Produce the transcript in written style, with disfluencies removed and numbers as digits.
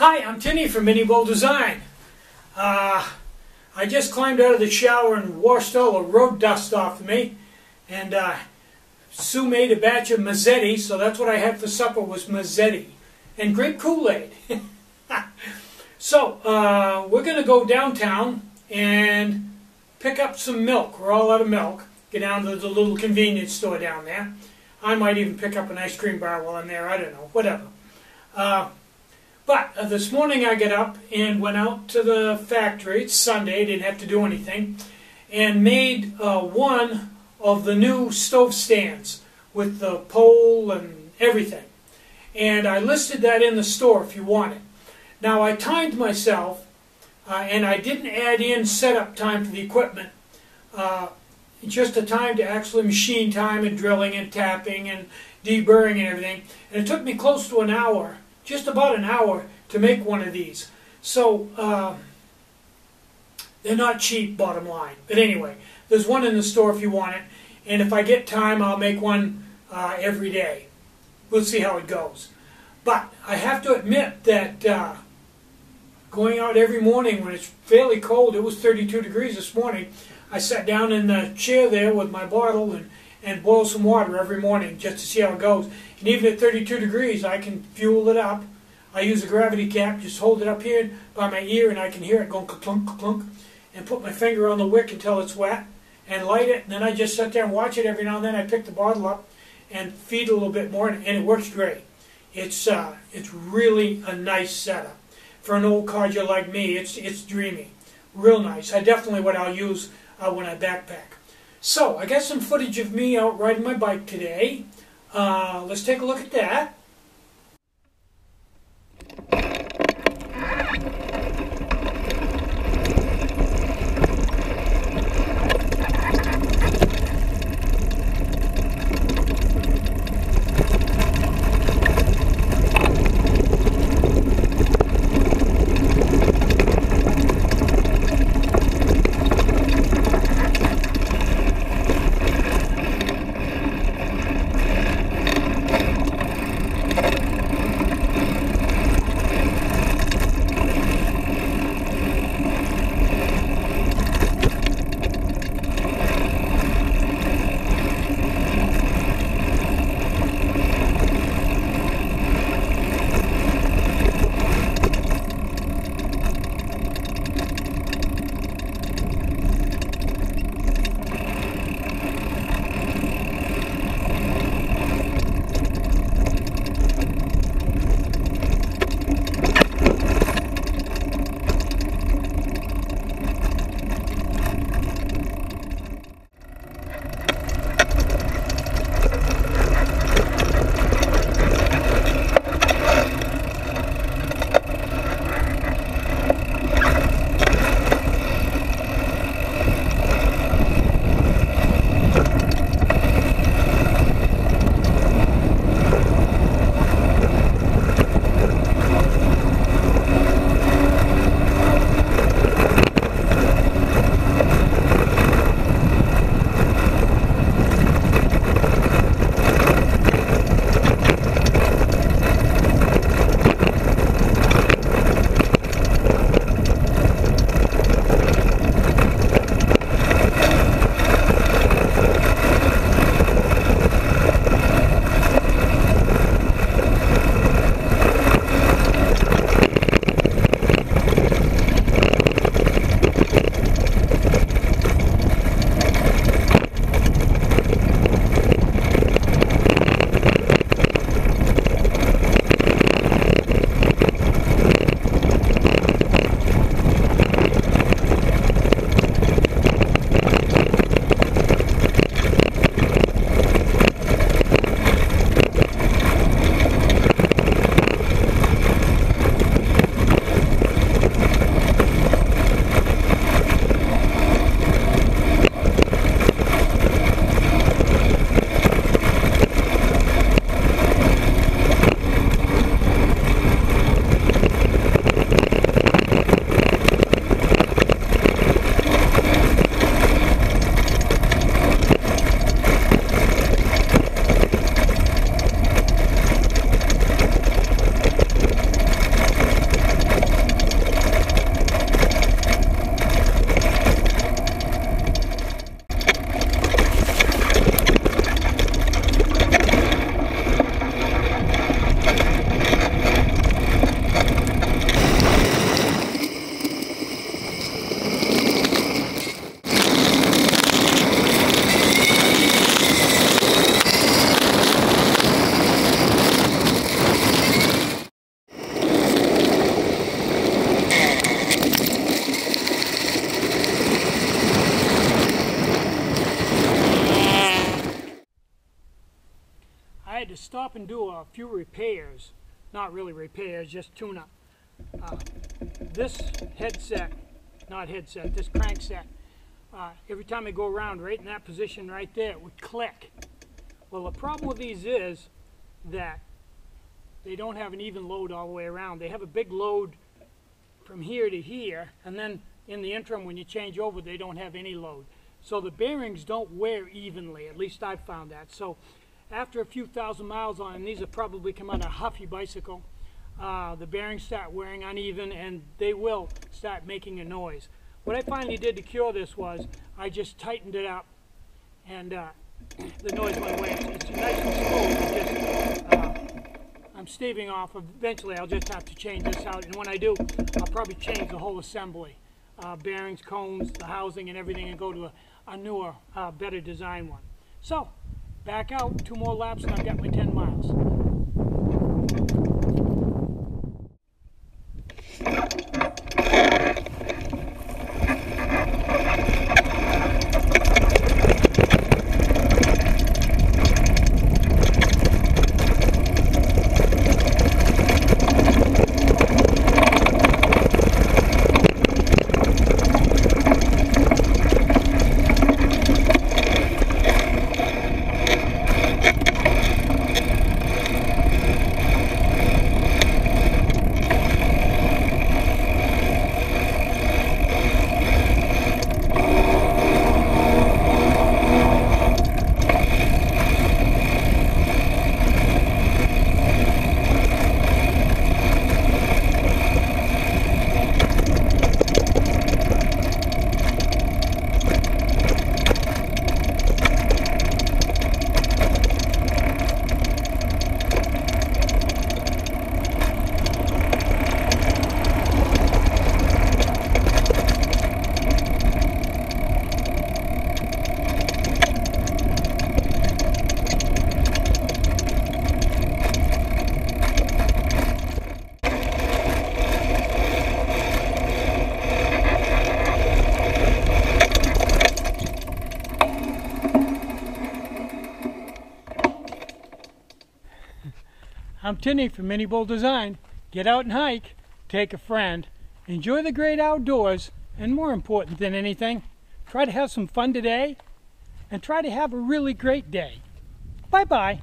Hi, I'm Tinny from Minibulldesign. I just climbed out of the shower and washed all the road dust off of me. And Sue made a batch of mazzetti, so that's what I had for supper was mazzetti. And grape Kool-Aid. So, we're going to go downtown and pick up some milk. We're all out of milk. Get down to the little convenience store down there. I might even pick up an ice cream bar while I'm there. I don't know. Whatever. But this morning I got up and went out to the factory. It's Sunday, didn't have to do anything, and made one of the new stove stands with the pole and everything. And I listed that in the store if you want it. Now I timed myself and I didn't add in setup time for the equipment. Just the time to actually machine time and drilling and tapping and deburring and everything. And it took me close to an hour. Just about an hour to make one of these. So, they're not cheap, bottom line. But anyway, there's one in the store if you want it. And if I get time, I'll make one every day. We'll see how it goes. But I have to admit that going out every morning when it's fairly cold, it was 32 degrees this morning, I sat down in the chair there with my bottle and boil some water every morning just to see how it goes. And even at 32 degrees, I can fuel it up. I use a gravity cap, just hold it up here by my ear, and I can hear it going ka-plunk, ka-plunk, and put my finger on the wick until it's wet, and light it, and then I just sit there and watch it every now and then. I pick the bottle up and feed it a little bit more, and it works great. It's really a nice setup. For an old codger like me, it's dreamy. Real nice. Definitely what I'll use when I backpack. So, I got some footage of me out riding my bike today. Let's take a look at that. I had to stop and do a few repairs. Not really repairs, just tune-up. This this crankset, every time I go around right in that position right there, it would click. Well, the problem with these is that they don't have an even load all the way around. They have a big load from here to here, and then in the interim when you change over they don't have any load. So the bearings don't wear evenly, at least I've found that. So after a few thousand miles on them, these have probably come on a Huffy bicycle, the bearings start wearing uneven and they will start making a noise. What I finally did to cure this was I just tightened it up and the noise went away. It's nice and smooth. I'm staving off. Eventually I'll just have to change this out, and when I do, I'll probably change the whole assembly. Bearings, cones, the housing and everything, and go to a newer, better design one. So, back out, 2 more laps and I've got my 10 miles. I'm Tinny from minibulldesign. Get out and hike, take a friend, enjoy the great outdoors, and more important than anything, try to have some fun today and try to have a really great day. Bye-bye.